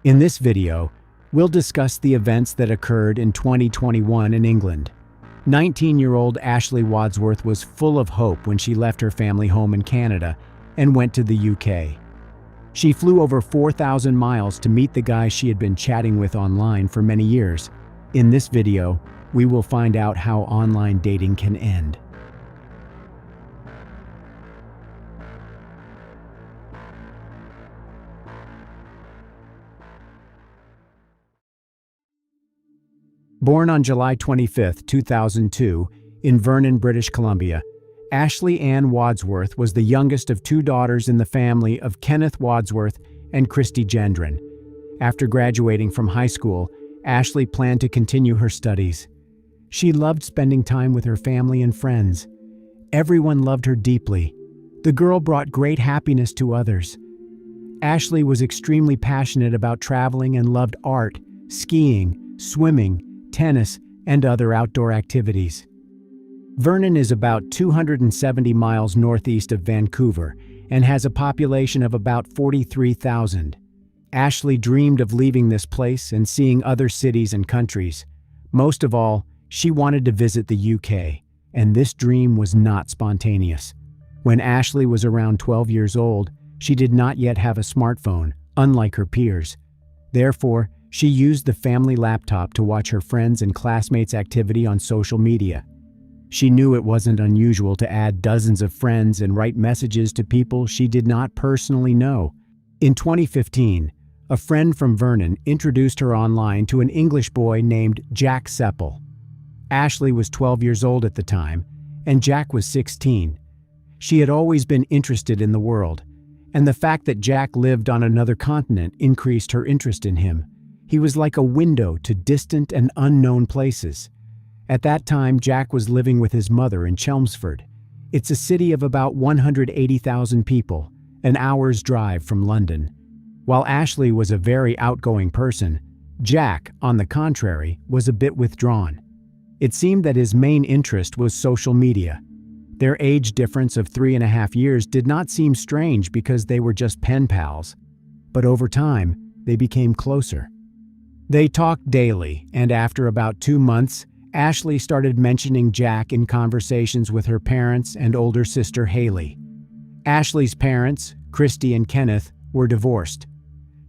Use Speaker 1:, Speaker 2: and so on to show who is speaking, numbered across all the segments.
Speaker 1: In this video, we'll discuss the events that occurred in 2021 in England. 19-year-old Ashley Wadsworth was full of hope when she left her family home in Canada and went to the UK. She flew over 4,000 miles to meet the guy she had been chatting with online for many years. In this video, we will find out how online dating can end. Born on July 25, 2002, in Vernon, British Columbia, Ashley Ann Wadsworth was the youngest of two daughters in the family of Kenneth Wadsworth and Christy Gendron. After graduating from high school, Ashley planned to continue her studies. She loved spending time with her family and friends. Everyone loved her deeply. The girl brought great happiness to others. Ashley was extremely passionate about traveling and loved art, skiing, swimming, tennis, and other outdoor activities. Vernon is about 270 miles northeast of Vancouver and has a population of about 43,000. Ashley dreamed of leaving this place and seeing other cities and countries. Most of all, she wanted to visit the UK, and this dream was not spontaneous. When Ashley was around 12 years old, she did not yet have a smartphone, unlike her peers. Therefore, she used the family laptop to watch her friends' and classmates' activity on social media. She knew it wasn't unusual to add dozens of friends and write messages to people she did not personally know. In 2015, a friend from Vernon introduced her online to an English boy named Jack Seppel. Ashley was 12 years old at the time, and Jack was 16. She had always been interested in the world, and the fact that Jack lived on another continent increased her interest in him. He was like a window to distant and unknown places. At that time, Jack was living with his mother in Chelmsford. It's a city of about 180,000 people, an hour's drive from London. While Ashley was a very outgoing person, Jack, on the contrary, was a bit withdrawn. It seemed that his main interest was social media. Their age difference of 3.5 years did not seem strange because they were just pen pals. But over time, they became closer. They talked daily, and after about 2 months, Ashley started mentioning Jack in conversations with her parents and older sister Haley. Ashley's parents, Christy and Kenneth, were divorced.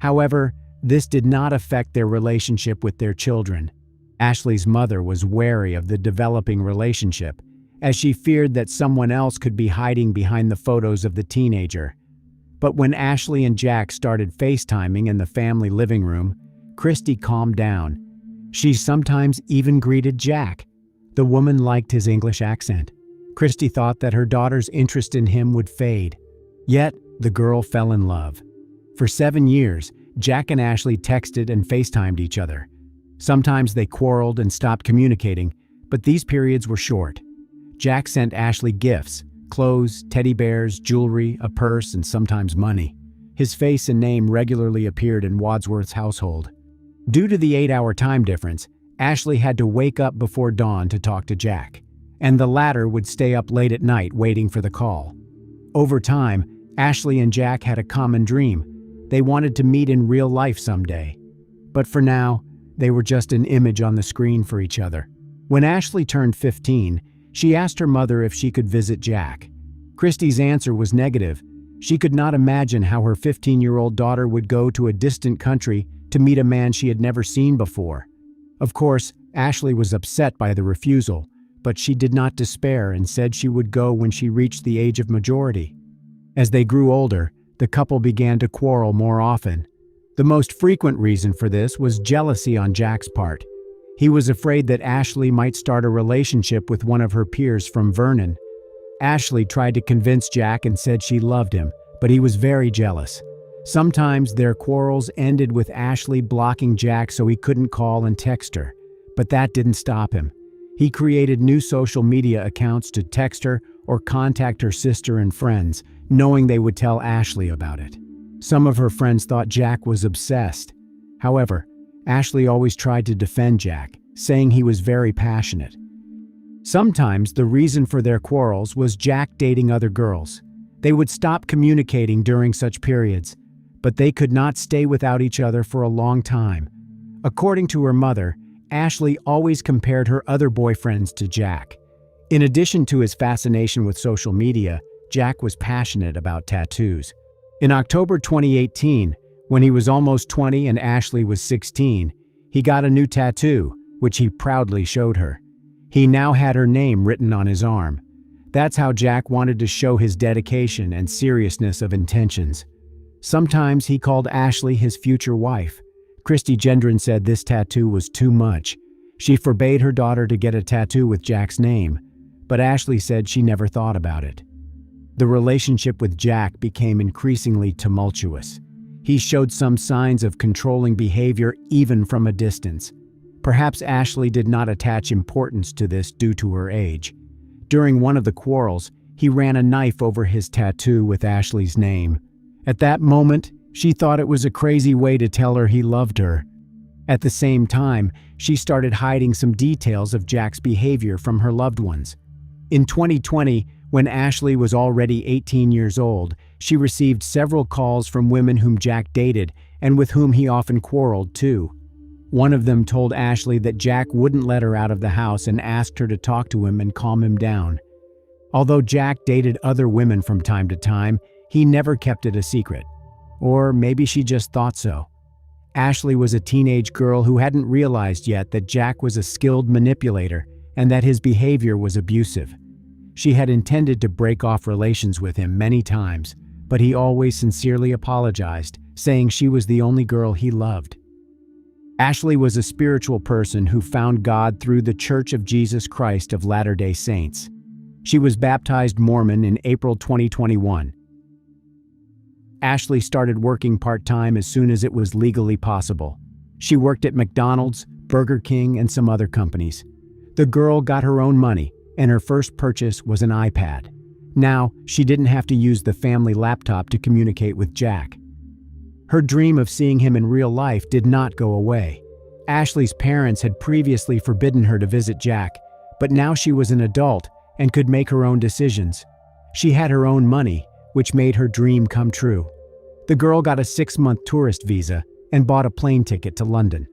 Speaker 1: However, this did not affect their relationship with their children. Ashley's mother was wary of the developing relationship, as she feared that someone else could be hiding behind the photos of the teenager. But when Ashley and Jack started FaceTiming in the family living room, Christy calmed down. She sometimes even greeted Jack. The woman liked his English accent. Christy thought that her daughter's interest in him would fade. Yet, the girl fell in love. For 7 years, Jack and Ashley texted and FaceTimed each other. Sometimes they quarreled and stopped communicating, but these periods were short. Jack sent Ashley gifts, clothes, teddy bears, jewelry, a purse, and sometimes money. His face and name regularly appeared in Wadsworth's household. Due to the 8-hour time difference, Ashley had to wake up before dawn to talk to Jack, and the latter would stay up late at night waiting for the call. Over time, Ashley and Jack had a common dream. They wanted to meet in real life someday. But for now, they were just an image on the screen for each other. When Ashley turned 15, she asked her mother if she could visit Jack. Christy's answer was negative. She could not imagine how her 15-year-old daughter would go to a distant country to meet a man she had never seen before. Of course, Ashley was upset by the refusal, but she did not despair and said she would go when she reached the age of majority. As they grew older, the couple began to quarrel more often. The most frequent reason for this was jealousy on Jack's part. He was afraid that Ashley might start a relationship with one of her peers from Vernon. Ashley tried to convince Jack and said she loved him, but he was very jealous. Sometimes their quarrels ended with Ashley blocking Jack so he couldn't call and text her, but that didn't stop him. He created new social media accounts to text her or contact her sister and friends, knowing they would tell Ashley about it. Some of her friends thought Jack was obsessed. However, Ashley always tried to defend Jack, saying he was very passionate. Sometimes the reason for their quarrels was Jack dating other girls. They would stop communicating during such periods, but they could not stay without each other for a long time. According to her mother, Ashley always compared her other boyfriends to Jack. In addition to his fascination with social media, Jack was passionate about tattoos. In October 2018, when he was almost 20 and Ashley was 16, he got a new tattoo, which he proudly showed her. He now had her name written on his arm. That's how Jack wanted to show his dedication and seriousness of intentions. Sometimes he called Ashley his future wife. Christy Gendron said this tattoo was too much. She forbade her daughter to get a tattoo with Jack's name, but Ashley said she never thought about it. The relationship with Jack became increasingly tumultuous. He showed some signs of controlling behavior even from a distance. Perhaps Ashley did not attach importance to this due to her age. During one of the quarrels, he ran a knife over his tattoo with Ashley's name. At that moment, she thought it was a crazy way to tell her he loved her. At the same time, she started hiding some details of Jack's behavior from her loved ones. In 2020, when Ashley was already 18 years old, she received several calls from women whom Jack dated and with whom he often quarreled too. One of them told Ashley that Jack wouldn't let her out of the house and asked her to talk to him and calm him down. Although Jack dated other women from time to time, he never kept it a secret. Or maybe she just thought so. Ashley was a teenage girl who hadn't realized yet that Jack was a skilled manipulator and that his behavior was abusive. She had intended to break off relations with him many times, but he always sincerely apologized, saying she was the only girl he loved. Ashley was a spiritual person who found God through the Church of Jesus Christ of Latter-day Saints. She was baptized Mormon in April 2021. Ashley started working part-time as soon as it was legally possible. She worked at McDonald's, Burger King, and some other companies. The girl got her own money, and her first purchase was an iPad. Now, she didn't have to use the family laptop to communicate with Jack. Her dream of seeing him in real life did not go away. Ashley's parents had previously forbidden her to visit Jack, but now she was an adult and could make her own decisions. She had her own money, which made her dream come true. The girl got a 6-month tourist visa and bought a plane ticket to London.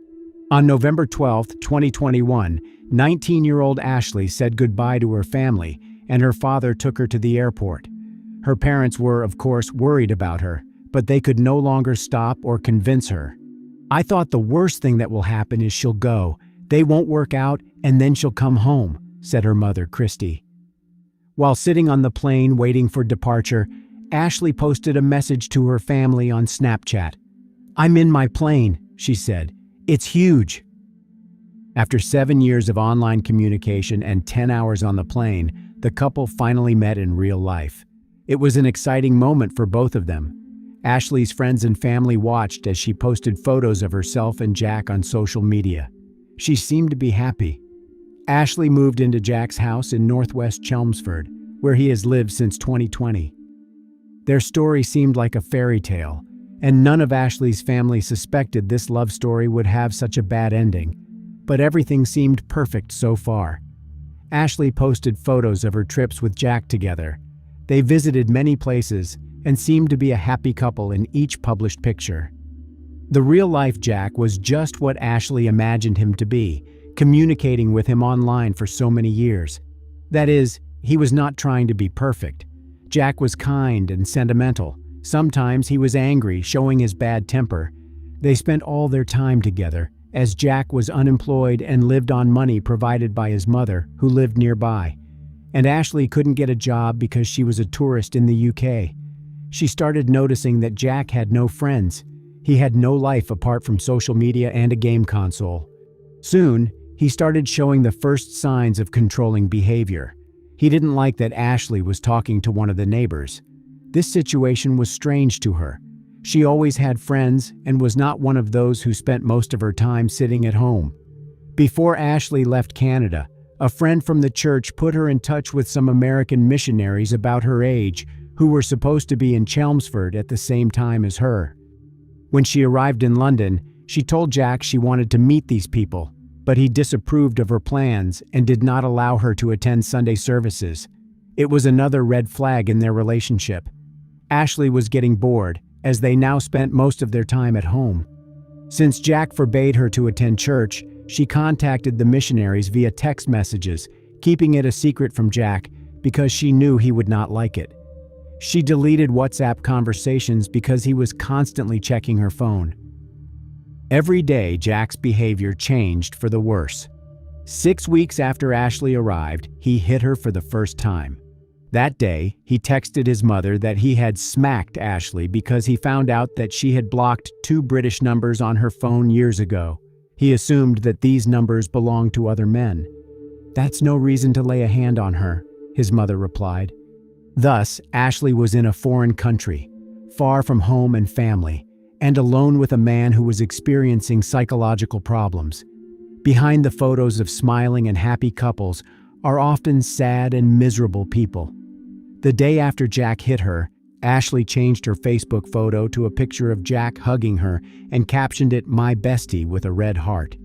Speaker 1: On November 12, 2021, 19-year-old Ashley said goodbye to her family, and her father took her to the airport. Her parents were, of course, worried about her, but they could no longer stop or convince her. "I thought the worst thing that will happen is she'll go. They won't work out, and then she'll come home," said her mother, Christy. While sitting on the plane waiting for departure, Ashley posted a message to her family on Snapchat. "I'm in my plane," she said. "It's huge." After 7 years of online communication and 10 hours on the plane, the couple finally met in real life. It was an exciting moment for both of them. Ashley's friends and family watched as she posted photos of herself and Jack on social media. She seemed to be happy. Ashley moved into Jack's house in northwest Chelmsford, where he has lived since 2020. Their story seemed like a fairy tale, and none of Ashley's family suspected this love story would have such a bad ending. But everything seemed perfect so far. Ashley posted photos of her trips with Jack together. They visited many places and seemed to be a happy couple in each published picture. The real-life Jack was just what Ashley imagined him to be, communicating with him online for so many years. That is, he was not trying to be perfect. Jack was kind and sentimental. Sometimes he was angry, showing his bad temper. They spent all their time together, as Jack was unemployed and lived on money provided by his mother, who lived nearby. And Ashley couldn't get a job because she was a tourist in the UK. She started noticing that Jack had no friends. He had no life apart from social media and a game console. Soon, he started showing the first signs of controlling behavior. He didn't like that Ashley was talking to one of the neighbors. This situation was strange to her. She always had friends and was not one of those who spent most of her time sitting at home. Before Ashley left Canada, a friend from the church put her in touch with some American missionaries about her age who were supposed to be in Chelmsford at the same time as her. When she arrived in London, she told Jack she wanted to meet these people, but he disapproved of her plans and did not allow her to attend Sunday services. It was another red flag in their relationship. Ashley was getting bored, as they now spent most of their time at home. Since Jack forbade her to attend church, she contacted the missionaries via text messages, keeping it a secret from Jack because she knew he would not like it. She deleted WhatsApp conversations because he was constantly checking her phone. Every day, Jack's behavior changed for the worse. 6 weeks after Ashley arrived, he hit her for the first time. That day, he texted his mother that he had smacked Ashley because he found out that she had blocked 2 British numbers on her phone years ago. He assumed that these numbers belonged to other men. "That's no reason to lay a hand on her," his mother replied. Thus, Ashley was in a foreign country, far from home and family, and alone with a man who was experiencing psychological problems. Behind the photos of smiling and happy couples are often sad and miserable people. The day after Jack hit her, Ashley changed her Facebook photo to a picture of Jack hugging her and captioned it "My Bestie" with a red heart.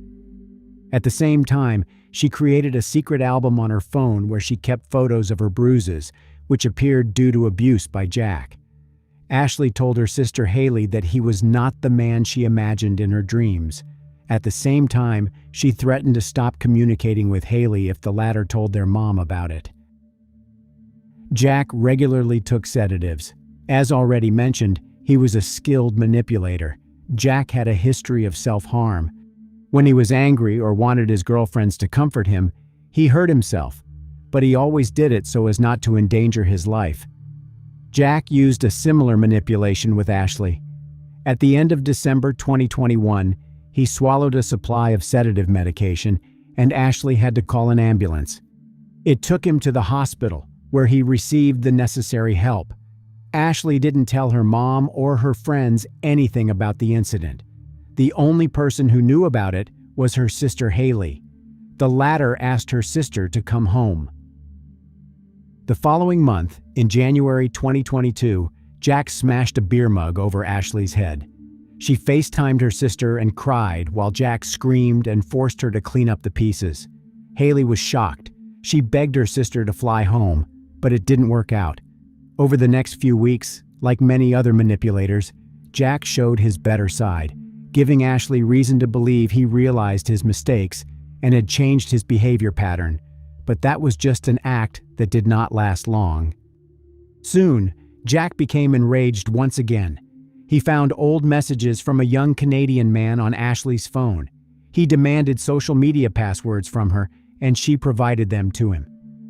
Speaker 1: At the same time, she created a secret album on her phone where she kept photos of her bruises, which appeared due to abuse by Jack. Ashley told her sister Haley that he was not the man she imagined in her dreams. At the same time, she threatened to stop communicating with Haley if the latter told their mom about it. Jack regularly took sedatives. As already mentioned, he was a skilled manipulator. Jack had a history of self-harm. When he was angry or wanted his girlfriends to comfort him, he hurt himself, but he always did it so as not to endanger his life. Jack used a similar manipulation with Ashley. At the end of December 2021, he swallowed a supply of sedative medication, and Ashley had to call an ambulance. It took him to the hospital, where he received the necessary help. Ashley didn't tell her mom or her friends anything about the incident. The only person who knew about it was her sister Haley. The latter asked her sister to come home. The following month, in January 2022, Jack smashed a beer mug over Ashley's head. She FaceTimed her sister and cried while Jack screamed and forced her to clean up the pieces. Haley was shocked. She begged her sister to fly home, but it didn't work out. Over the next few weeks, like many other manipulators, Jack showed his better side, giving Ashley reason to believe he realized his mistakes and had changed his behavior pattern. But that was just an act that did not last long. Soon, Jack became enraged once again. He found old messages from a young Canadian man on Ashley's phone. He demanded social media passwords from her, and she provided them to him.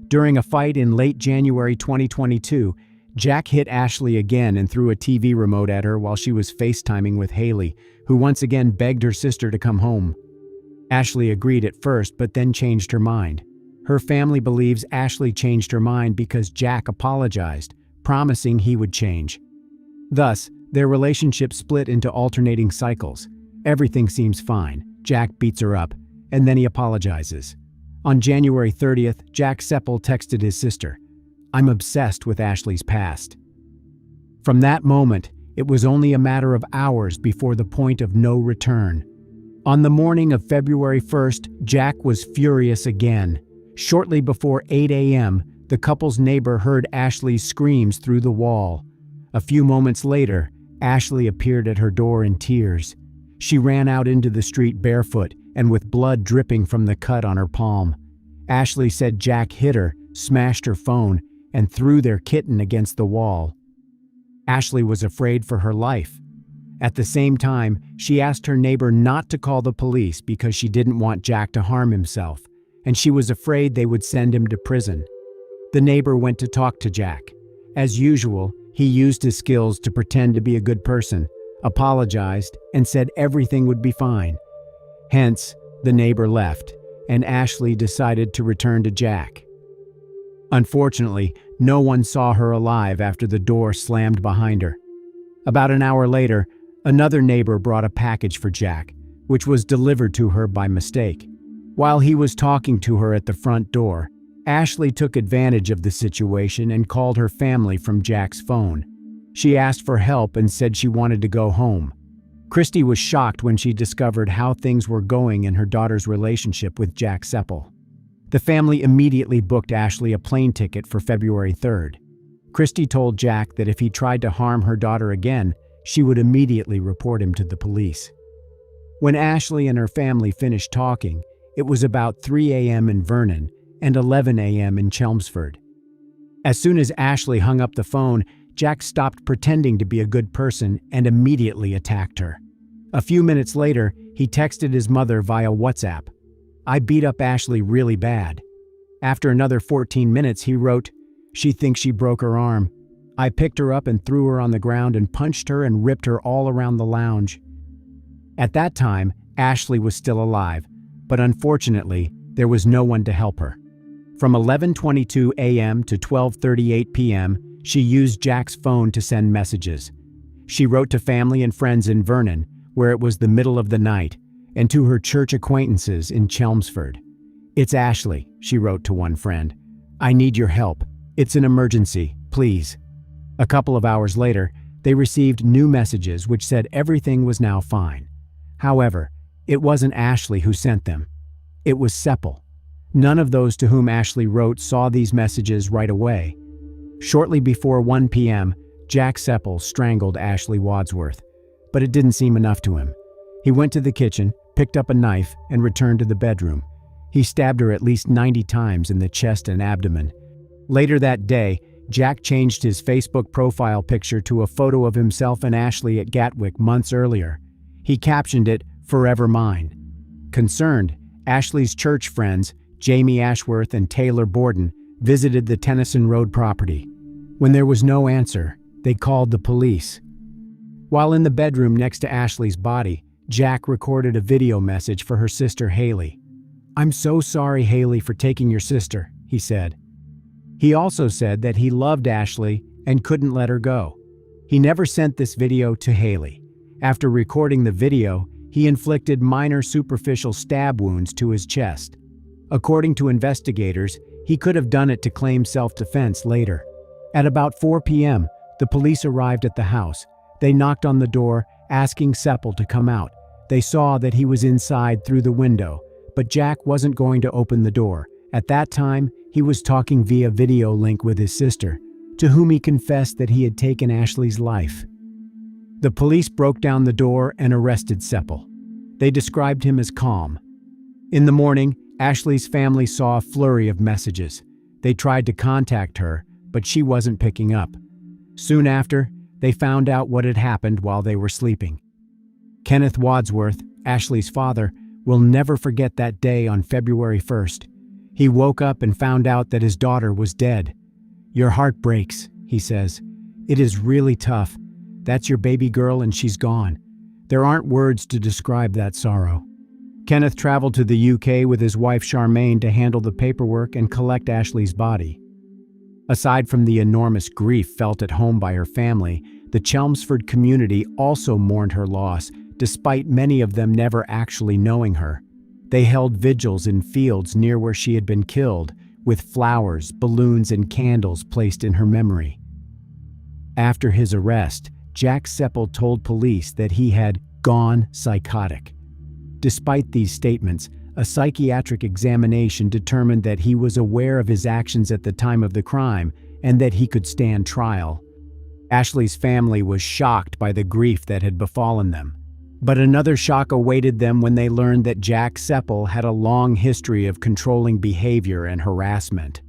Speaker 1: During a fight in late January 2022, Jack hit Ashley again and threw a TV remote at her while she was FaceTiming with Haley, who once again begged her sister to come home. Ashley agreed at first, but then changed her mind. Her family believes Ashley changed her mind because Jack apologized, promising he would change. Thus, their relationship split into alternating cycles. Everything seems fine. Jack beats her up, and then he apologizes. On January 30th, Jack Seppel texted his sister, "I'm obsessed with Ashley's past." From that moment, it was only a matter of hours before the point of no return. On the morning of February 1st, Jack was furious again. Shortly before 8 a.m., the couple's neighbor heard Ashley's screams through the wall. A few moments later, Ashley appeared at her door in tears. She ran out into the street barefoot and with blood dripping from the cut on her palm. Ashley said Jack hit her, smashed her phone, and threw their kitten against the wall. Ashley was afraid for her life. At the same time, she asked her neighbor not to call the police because she didn't want Jack to harm himself, and she was afraid they would send him to prison. The neighbor went to talk to Jack. As usual, he used his skills to pretend to be a good person, apologized, and said everything would be fine. Hence, the neighbor left, and Ashley decided to return to Jack. Unfortunately, no one saw her alive after the door slammed behind her. About an hour later, another neighbor brought a package for Jack, which was delivered to her by mistake. While he was talking to her at the front door, Ashley took advantage of the situation and called her family from Jack's phone. She asked for help and said she wanted to go home. Christy was shocked when she discovered how things were going in her daughter's relationship with Jack Seppel. The family immediately booked Ashley a plane ticket for February 3rd. Christy told Jack that if he tried to harm her daughter again, she would immediately report him to the police. When Ashley and her family finished talking, it was about 3 a.m. in Vernon and 11 a.m. in Chelmsford. As soon as Ashley hung up the phone, Jack stopped pretending to be a good person and immediately attacked her. A few minutes later, he texted his mother via WhatsApp, "I beat up Ashley really bad." After another 14 minutes, he wrote, "She thinks she broke her arm. I picked her up and threw her on the ground and punched her and ripped her all around the lounge." At that time, Ashley was still alive, but unfortunately, there was no one to help her. From 11:22 a.m. to 12:38 p.m., she used Jack's phone to send messages. She wrote to family and friends in Vernon, where it was the middle of the night, and to her church acquaintances in Chelmsford. "It's Ashley," she wrote to one friend. "I need your help. It's an emergency, please." A couple of hours later, they received new messages which said everything was now fine. However, it wasn't Ashley who sent them. It was Seppel. None of those to whom Ashley wrote saw these messages right away. Shortly before 1 p.m., Jack Seppel strangled Ashley Wadsworth, but it didn't seem enough to him. He went to the kitchen, picked up a knife, and returned to the bedroom. He stabbed her at least 90 times in the chest and abdomen. Later that day, Jack changed his Facebook profile picture to a photo of himself and Ashley at Gatwick months earlier. He captioned it, "Forever Mine." Concerned, Ashley's church friends, Jamie Ashworth and Taylor Borden, visited the Tennyson Road property. When there was no answer, they called the police. While in the bedroom next to Ashley's body, Jack recorded a video message for her sister Haley. "I'm so sorry, Haley, for taking your sister," he said. He also said that he loved Ashley and couldn't let her go. He never sent this video to Haley. After recording the video, he inflicted minor superficial stab wounds to his chest. According to investigators, he could have done it to claim self-defense later. At about 4 p.m., the police arrived at the house. They knocked on the door, asking Seppel to come out. They saw that he was inside through the window, but Jack wasn't going to open the door. At that time, he was talking via video link with his sister, to whom he confessed that he had taken Ashley's life. The police broke down the door and arrested Seppel. They described him as calm. In the morning, Ashley's family saw a flurry of messages. They tried to contact her, but she wasn't picking up. Soon after, they found out what had happened while they were sleeping. Kenneth Wadsworth, Ashley's father, will never forget that day on February 1st. He woke up and found out that his daughter was dead. "Your heart breaks," he says. "It is really tough. That's your baby girl and she's gone. There aren't words to describe that sorrow." Kenneth traveled to the UK with his wife Charmaine to handle the paperwork and collect Ashley's body. Aside from the enormous grief felt at home by her family, the Chelmsford community also mourned her loss, despite many of them never actually knowing her. They held vigils in fields near where she had been killed, with flowers, balloons, and candles placed in her memory. After his arrest, Jack Seppel told police that he had gone psychotic. Despite these statements, a psychiatric examination determined that he was aware of his actions at the time of the crime and that he could stand trial. Ashley's family was shocked by the grief that had befallen them. But another shock awaited them when they learned that Jack Seppel had a long history of controlling behavior and harassment.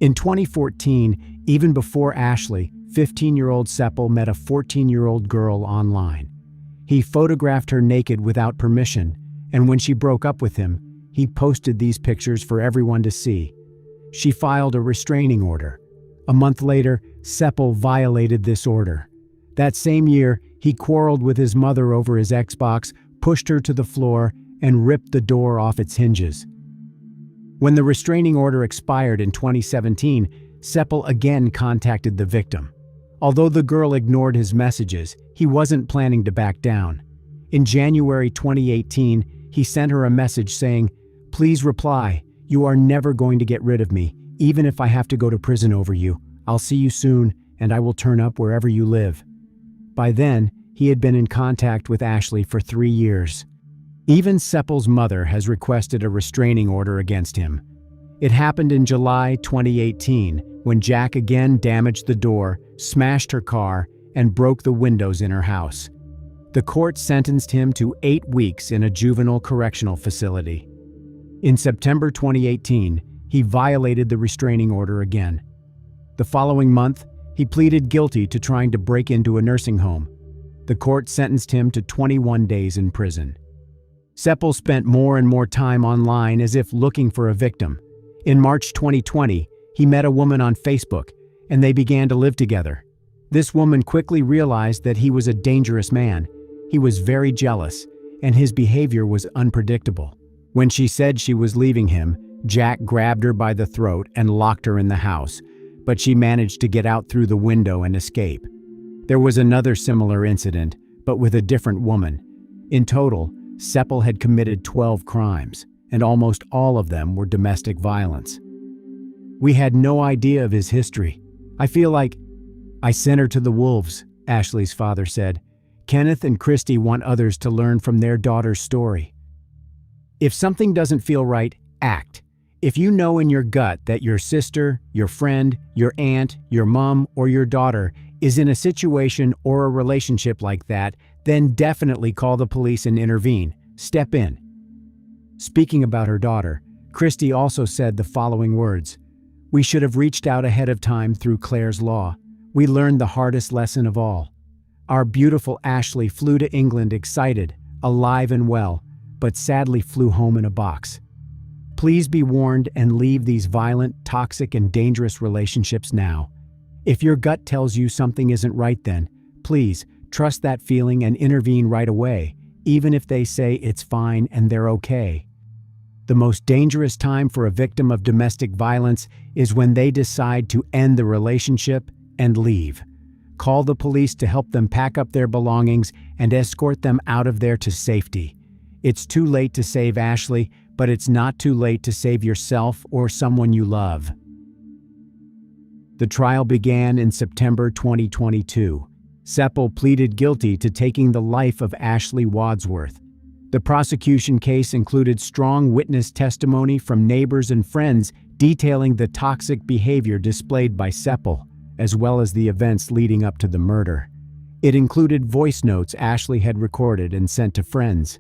Speaker 1: In 2014, even before Ashley, 15-year-old Seppel met a 14-year-old girl online. He photographed her naked without permission, and when she broke up with him, he posted these pictures for everyone to see. She filed a restraining order. A month later, Seppel violated this order. That same year, he quarreled with his mother over his Xbox, pushed her to the floor, and ripped the door off its hinges. When the restraining order expired in 2017, Seppel again contacted the victim. Although the girl ignored his messages, he wasn't planning to back down. In January 2018, he sent her a message saying, "Please reply. You are never going to get rid of me, even if I have to go to prison over you. I'll see you soon, and I will turn up wherever you live." By then, he had been in contact with Ashley for 3 years. Even Seppel's mother has requested a restraining order against him. It happened in July 2018 when Jack again damaged the door, smashed her car, and broke the windows in her house. The court sentenced him to 8 weeks in a juvenile correctional facility. In September 2018, he violated the restraining order again. The following month, he pleaded guilty to trying to break into a nursing home. The court sentenced him to 21 days in prison. Seppel spent more and more time online as if looking for a victim. In March 2020, he met a woman on Facebook, and they began to live together. This woman quickly realized that he was a dangerous man. He was very jealous, and his behavior was unpredictable. When she said she was leaving him, Jack grabbed her by the throat and locked her in the house, but she managed to get out through the window and escape. There was another similar incident, but with a different woman. In total, Seppel had committed 12 crimes, and almost all of them were domestic violence. We had no idea of his history. I feel like I sent her to the wolves, Ashley's father said. Kenneth and Christy want others to learn from their daughter's story. If something doesn't feel right, act. If you know in your gut that your sister, your friend, your aunt, your mom, or your daughter is in a situation or a relationship like that, then definitely call the police and intervene. Step in. Speaking about her daughter, Christy also said the following words: "We should have reached out ahead of time through Claire's Law. We learned the hardest lesson of all. Our beautiful Ashley flew to England excited, alive and well, but sadly flew home in a box. Please be warned and leave these violent, toxic, and dangerous relationships now. If your gut tells you something isn't right then, please trust that feeling and intervene right away, even if they say it's fine and they're okay." The most dangerous time for a victim of domestic violence is when they decide to end the relationship and leave. Call the police to help them pack up their belongings and escort them out of there to safety. It's too late to save Ashley, but it's not too late to save yourself or someone you love. The trial began in September 2022. Seppel pleaded guilty to taking the life of Ashley Wadsworth. The prosecution case included strong witness testimony from neighbors and friends detailing the toxic behavior displayed by Seppel, as well as the events leading up to the murder. It included voice notes Ashley had recorded and sent to friends.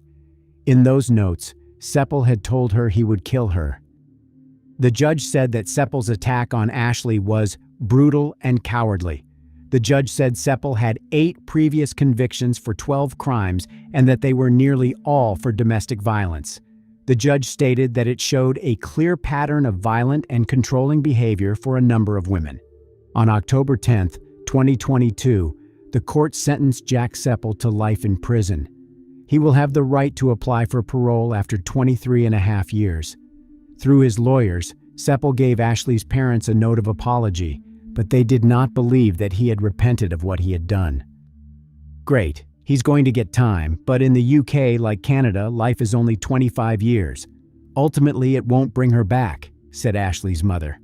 Speaker 1: In those notes, Seppel had told her he would kill her. The judge said that Seppel's attack on Ashley was brutal and cowardly. The judge said Seppel had 8 previous convictions for 12 crimes and that they were nearly all for domestic violence. The judge stated that it showed a clear pattern of violent and controlling behavior for a number of women. On October 10, 2022, the court sentenced Jack Seppel to life in prison. He will have the right to apply for parole after 23.5 years. Through his lawyers, Seppel gave Ashley's parents a note of apology, but they did not believe that he had repented of what he had done. Great, he's going to get time, but in the UK, like Canada, life is only 25 years. Ultimately, it won't bring her back, said Ashley's mother.